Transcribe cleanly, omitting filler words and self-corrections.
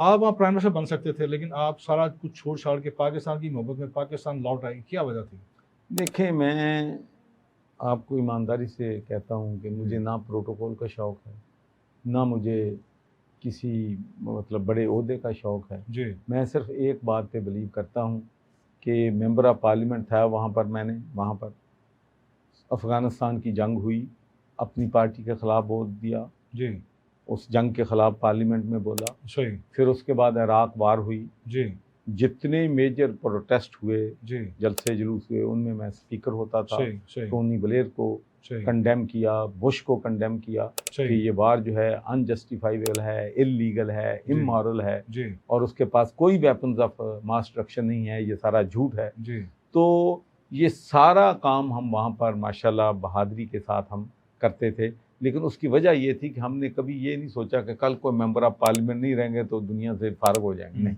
आप वहाँ prime minister बन सकते थे, लेकिन आप सारा कुछ छोड़ छाड़ के पाकिस्तान की मोहब्बत में पाकिस्तान लौट आए, क्या वजह थी? देखें, मैं आपको ईमानदारी से कहता हूँ कि मुझे ना प्रोटोकॉल का शौक़ है, ना मुझे किसी मतलब बड़े ओहदे का शौक़ है। जी। मैं सिर्फ एक बात पे बिलीव करता हूँ कि मेंबर ऑफ पार्लियामेंट था वहाँ पर, मैंने वहाँ पर अफ़गानिस्तान की जंग हुई, अपनी पार्टी के ख़िलाफ़ वोट दिया, जी। उस जंग के ख़िलाफ़ पार्लियामेंट में बोला। सही। फिर उसके बाद इराक़ वार हुई, जी। जितने मेजर प्रोटेस्ट हुए, जी। जलसे जुलूस हुए, उनमें मैं स्पीकर होता था। सही, सही। टोनी ब्लेयर को सही। कंडेम किया, बुश को कंडेम किया कि सही। ये वार जो है अनजस्टिफाइबल है, इल्लीगल है, जी। इमोरल है जी। और उसके पास कोई वेपन्स ऑफ मास डिस्ट्रक्शन नहीं है, ये सारा झूठ है। जी। तो ये सारा काम हम वहाँ पर माशाल्लाह बहादुरी के साथ हम करते थे, लेकिन उसकी वजह ये थी कि हमने कभी ये नहीं सोचा कि कल कोई मेंबर ऑफ पार्लियामेंट नहीं रहेंगे तो दुनिया से फारिग हो जाएंगे, नहीं।